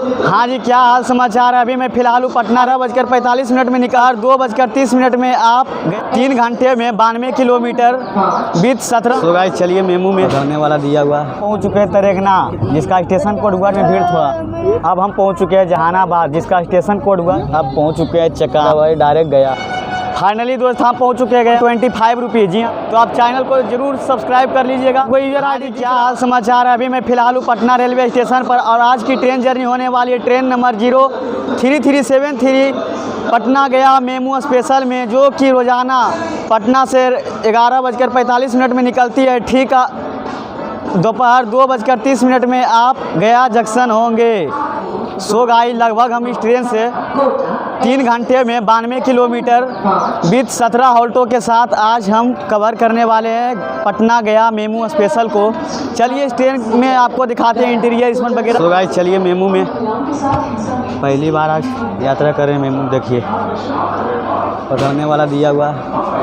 हाँ जी, क्या हाल समाचार है। अभी मैं फ़िलहाल हूँ पटना। 9:45 में निकाल 2:30 में आप 3 घंटे में 92 किलोमीटर बीत 17। तो गाइस चलिए मेमू में रहने वाला दिया हुआ पहुँच चुके हैं तरेगना, जिसका स्टेशन कोड हुआ में भीड़ थोड़ा। अब हम पहुँच चुके हैं जहानाबाद, जिसका स्टेशन कोड हुआ। अब पहुँच चुके हैं चकावाई, डायरेक्ट गया। फाइनली दोस्त हम पहुंच चुके हैं 25 रुपये। जी हाँ, तो आप चैनल को जरूर सब्सक्राइब कर लीजिएगा। कोई यूजर आईडी। क्या हाल समाचार है। अभी मैं फ़िलहाल हूँ पटना रेलवे स्टेशन पर और आज की ट्रेन जर्नी होने वाली है ट्रेन नंबर 03373 पटना गया मेमू स्पेशल में, जो कि रोज़ाना पटना से 11:45 में निकलती है। ठीक दोपहर 2:30 में आप गया जंक्शन होंगे। सो गाइस लगभग हम इस ट्रेन से 3 घंटे में 92 किलोमीटर बीत 17 हॉल्टों के साथ आज हम कवर करने वाले हैं पटना गया मेमू स्पेशल को। चलिए इस ट्रेन में आपको दिखाते हैं इंटीरियर इसमें वगैरह। तो गाइस चलिए मेमू में पहली बार आज यात्रा करें मेमू। देखिए पकड़ने वाला दिया हुआ,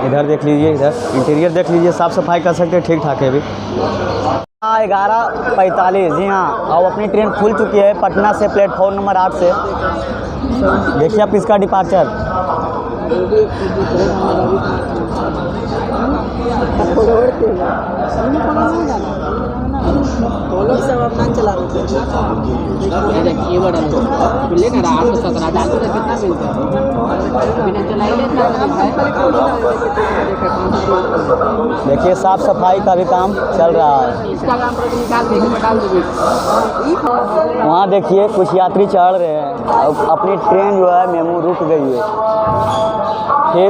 इधर देख लीजिए, इधर इंटीरियर देख लीजिए, साफ़ सफाई कर सकते हैं, ठीक ठाक है अभी। 11:45। जी हाँ, और अपनी ट्रेन खुल चुकी है पटना से प्लेटफॉर्म नंबर 8 से। देखिए आप इसका डिपार्चर। देखिए साफ सफाई का भी काम चल रहा है। वहाँ देखिए कुछ यात्री चढ़ रहे हैं। अब अपनी ट्रेन जो है मेमू रुक गई है, फिर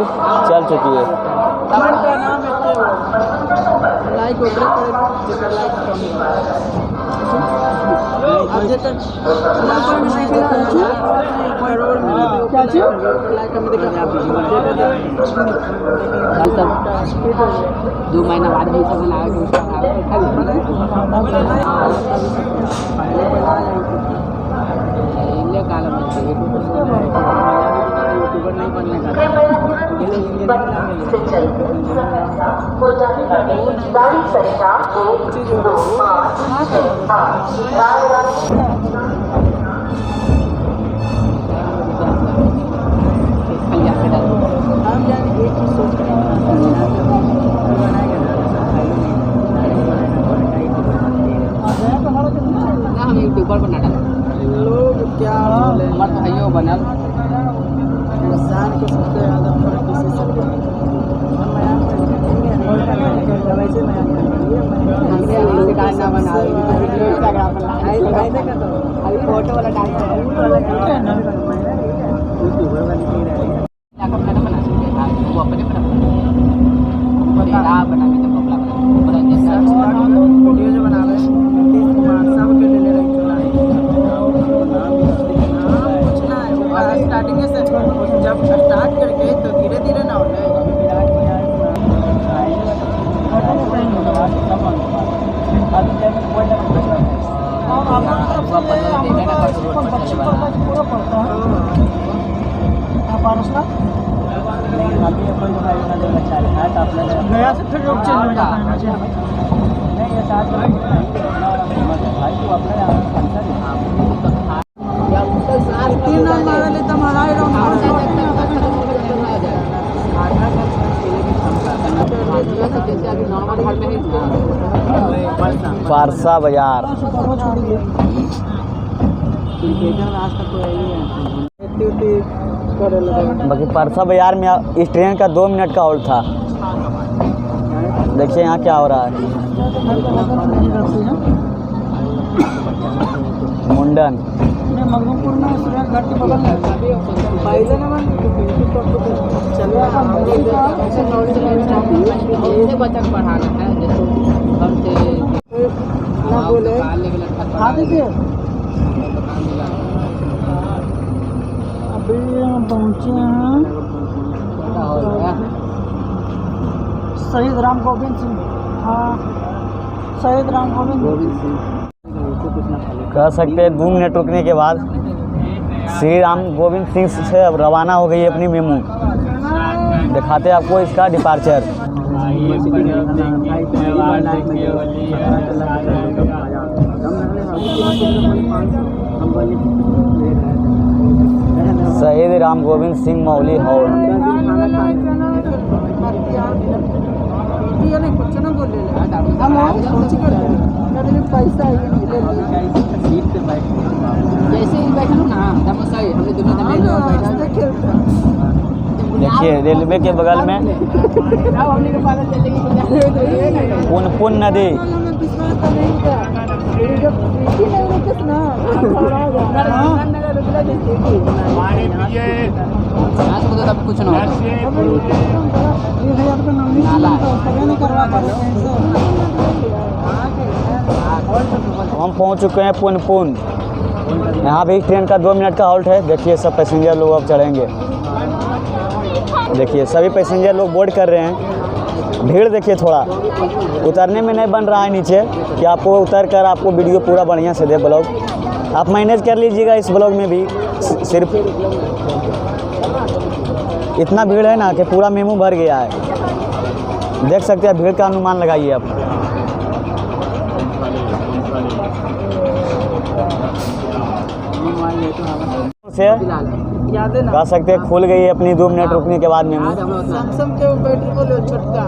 चल चुकी है। दो महीना बाद भी सब हम यूट्यूबर बना लोग क्या हमारे भाइयों बना इंसान को सबसे ज़्यादा फर्क किसी से फोटो वाला डाल जब स्टार्ट करके तो धीरे धीरे ना होता है। गया से फिर लोग चेंज हो जाता है। नहीं ये साथ भाई पारसा बाजार। बाकी पारसा बाजार में इस ट्रेन का 2 मिनट का हॉल्ट था। देखिए यहाँ क्या हो रहा है। मुंडन मगदुमपुर में घर के बगल में बच्चा पढ़ाना है अभी हम पहुँचे हैं शहीद राम गोविंद सिंह। हाँ शहीद राम गोविंद सिंह कह सकते हैं। 2 मिनट रुकने के बाद श्री राम गोविंद सिंह से अब रवाना हो गई अपनी मेमू। दिखाते हैं आपको इसका डिपार्चर। शहीद राम गोविंद सिंह मौली हॉल। कुछ ना बोले हम कुछ पैसा सीट पे बैठ जैसे ही बैठा ना हमने दोनों देखिए रेलवे के बगल में पुनपुन नदी। कुछ ना हम पहुंच चुके हैं पुनपुन। यहाँ भी ट्रेन का 2 मिनट का हॉल्ट है। देखिए सब पैसेंजर लोग अब चढ़ेंगे। देखिए सभी पैसेंजर लोग बोर्ड कर रहे हैं। भीड़ देखिए थोड़ा उतरने में नहीं बन रहा है नीचे कि आपको उतर कर आपको वीडियो पूरा बढ़िया से दे ब्लॉग। आप मैनेज कर लीजिएगा इस ब्लॉग में भी। सिर्फ इतना भीड़ है ना कि पूरा मेमू भर गया है। देख सकते हैं भीड़ का अनुमान लगाइए आप। से कह सकते हैं खुल गई है अपनी 2 मिनट रुकने के बाद मेमू। सैमसंग के बैटरी को लो छोटका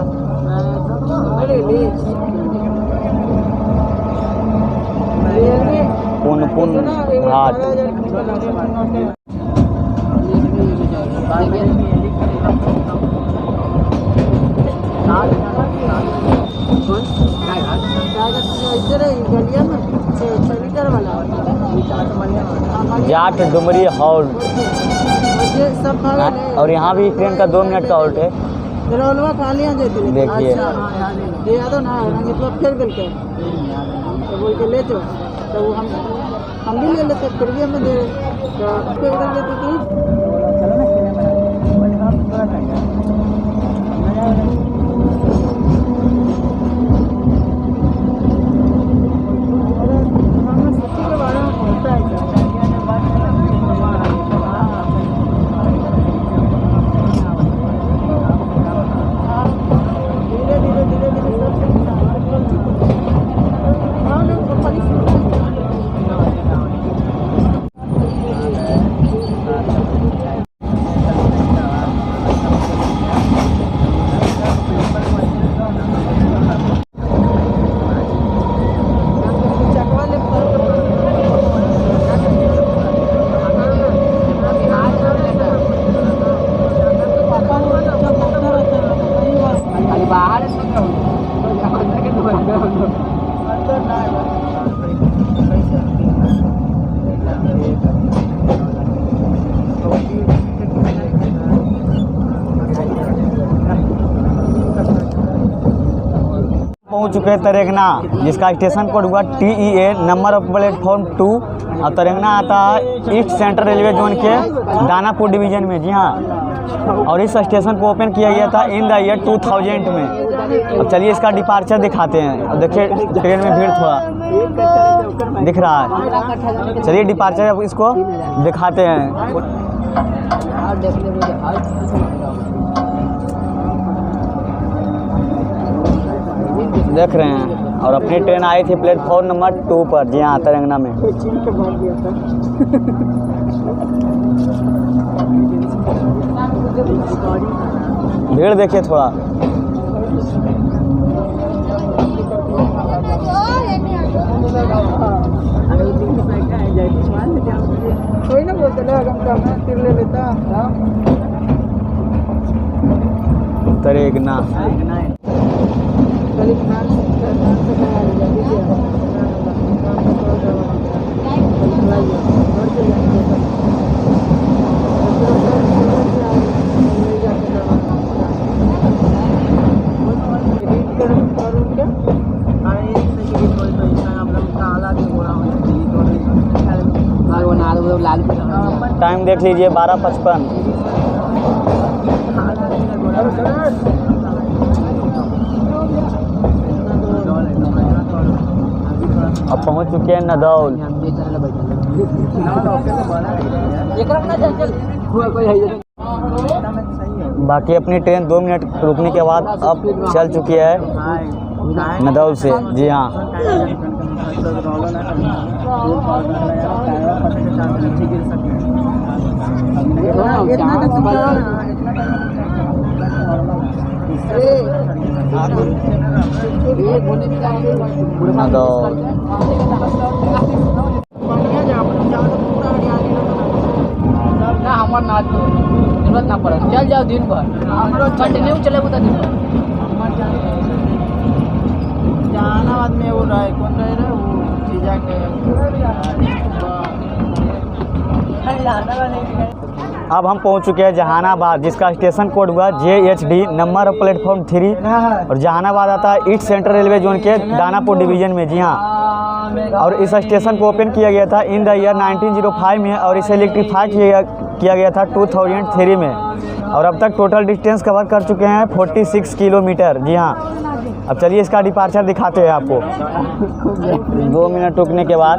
पुनपुन घाट। जाट डुमरी हॉल्ट। और यहाँ भी ट्रेन का 2 मिनट का हॉल्ट है। देखिए बोल के ले जाओ तो हम भी ले लेते फिर भी हमें दे पहुंच चुके हैं तरेगना, जिसका स्टेशन कोड हुआ TEA, नंबर ऑफ प्लेटफॉर्म 2। और तरेगना आता है ईस्ट सेंट्रल रेलवे जोन के दानापुर डिवीज़न में। जी हाँ, और इस स्टेशन को ओपन किया गया था इन द ईयर 2000 में। अब चलिए इसका डिपार्चर दिखाते हैं। अब देखिए ट्रेन में भीड़ थोड़ा दिख रहा है। चलिए डिपार्चर अब इसको दिखाते हैं। देख रहे हैं। और अपनी ट्रेन आई थी प्लेटफॉर्म नंबर 2 पर। जी हाँ, तरेंगना में। भीड़ देखिए थोड़ा। कोई ना बोलते ले लेता तरेगना। टाइम देख लीजिए 12:55। अब पहुंच चुके हैं नदौल। बाकी अपनी ट्रेन 2 मिनट रुकने के बाद अब चल चुकी है नदौल से। जी हाँ। ना हमार ना जरूरत ना पड़े, चल जाओ दिन भर कंटिन्यू चले तो दिन भर। जहानाबाद में वो रहे कौन रहे वो जीजा के अब हम पहुंच चुके हैं जहानाबाद, जिसका स्टेशन कोड हुआ JHD, नंबर ऑफ प्लेटफॉर्म 3। और जहानाबाद आता है ईस्ट सेंट्रल रेलवे जोन के दानापुर डिवीजन में। जी हाँ, और इस स्टेशन को ओपन किया गया था इन द ईयर 1905 में, और इसे इलेक्ट्रीफाई किया गया था 2003 में। और अब तक टोटल डिस्टेंस कवर कर चुके हैं 46 किलोमीटर। जी हाँ, अब चलिए इसका डिपार्चर दिखाते हैं आपको। 2 मिनट रुकने के बाद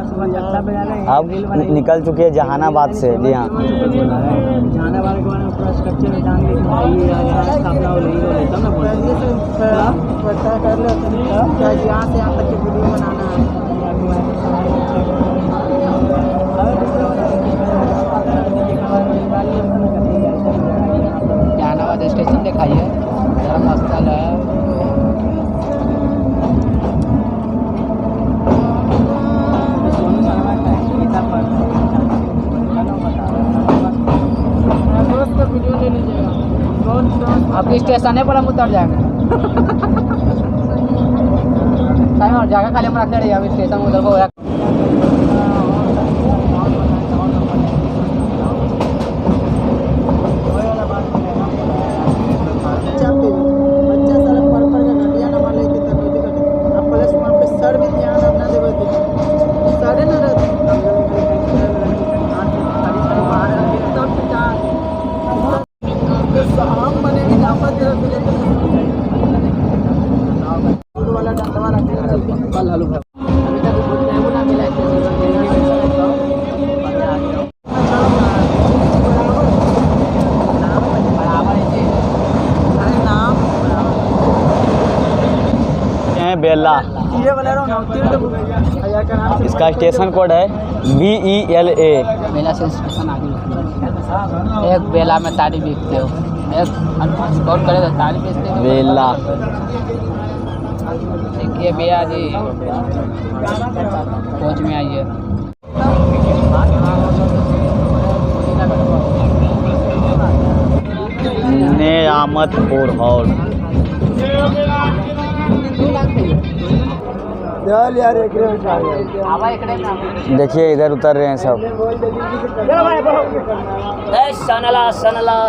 अब निकल चुके हैं जहानाबाद से। जी हाँ, जहानाबाद के बारे में पूरा स्ट्रक्चर जान के स्थापना हो रही है, तब ना पता कर लो क्या यहाँ से यहाँ तक की वीडियो बनाना है। जहानाबाद स्टेशन दिखाइए, धर्मस्थल है। आपके स्टेशन पर हम उतर जाएंगे। और जगह खाली हम रखते रहिए, अभी स्टेशन उधर को बेला। इसका स्टेशन कोड है BELA। बेला से स्टेशन आगे एक बेला में तारी बेचते हो, एक कौन करे तो तारी बेचते हो बेला। देखिए भैया जी कोच में आइए। नेयामतपुर हॉल। देखिए इधर उतर रहे हैं सब। सनला सनला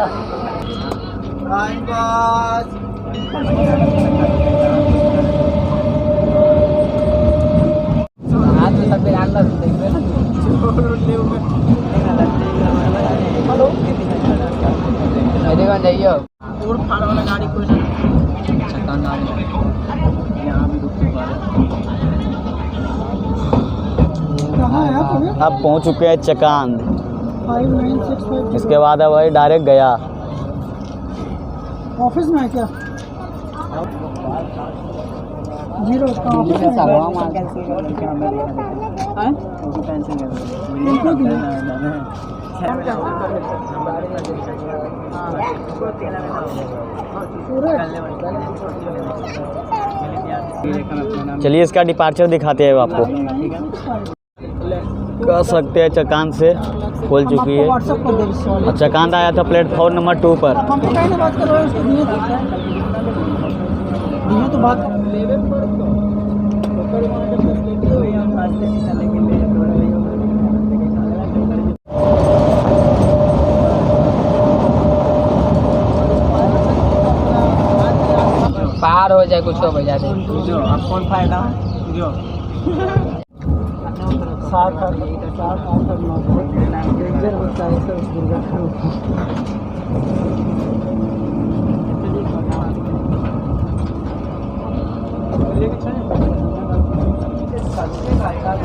जाइए अब पहुंच चुके हैं चकांद। इसके बाद अब वही डायरेक्ट गया। ऑफिस में है क्या? जीरो चलिए इसका डिपार्चर दिखाते हैं आपको। कह सकते हैं चकांद से खुल चुकी है। और चकांद आया था प्लेटफॉर्म नंबर 2 पर। तो बात पार हो जाए कुछ हो भैया दे कौन फायदा जो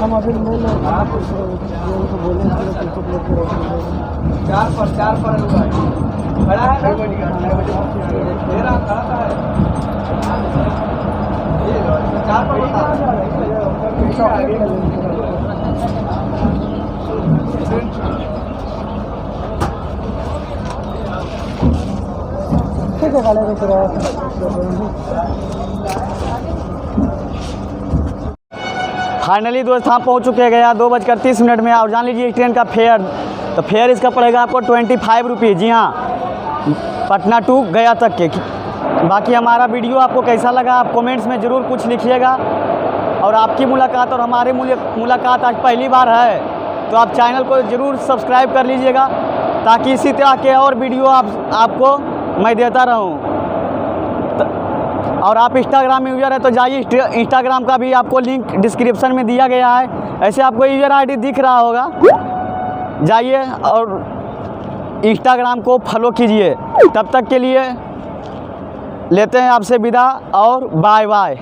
हम अभी बोल चार पर खड़ा है मेरा खड़ा है 4 पर चॉकलेट ठीक है वाले को फाइनली दोस्त हम पहुंच चुके हैं गया 2:30 में। और जान लीजिए इस ट्रेन का फेयर, तो फेयर इसका पड़ेगा आपको 25 रुपये। जी हाँ, पटना टू गया तक के। बाकी हमारा वीडियो आपको कैसा लगा आप कमेंट्स में ज़रूर कुछ लिखिएगा। और आपकी मुलाकात और हमारी मुलाकात आज पहली बार है, तो आप चैनल को ज़रूर सब्सक्राइब कर लीजिएगा, ताकि इसी तरह के और वीडियो आपको मैं देता रहूं। और आप इंस्टाग्राम में यूज़र है तो जाइए, इंस्टाग्राम का भी आपको लिंक डिस्क्रिप्शन में दिया गया है। ऐसे आपको यूज़र आईडी दिख रहा होगा, जाइए और इंस्टाग्राम को फॉलो कीजिए। तब तक के लिए लेते हैं आपसे विदा और बाय बाय।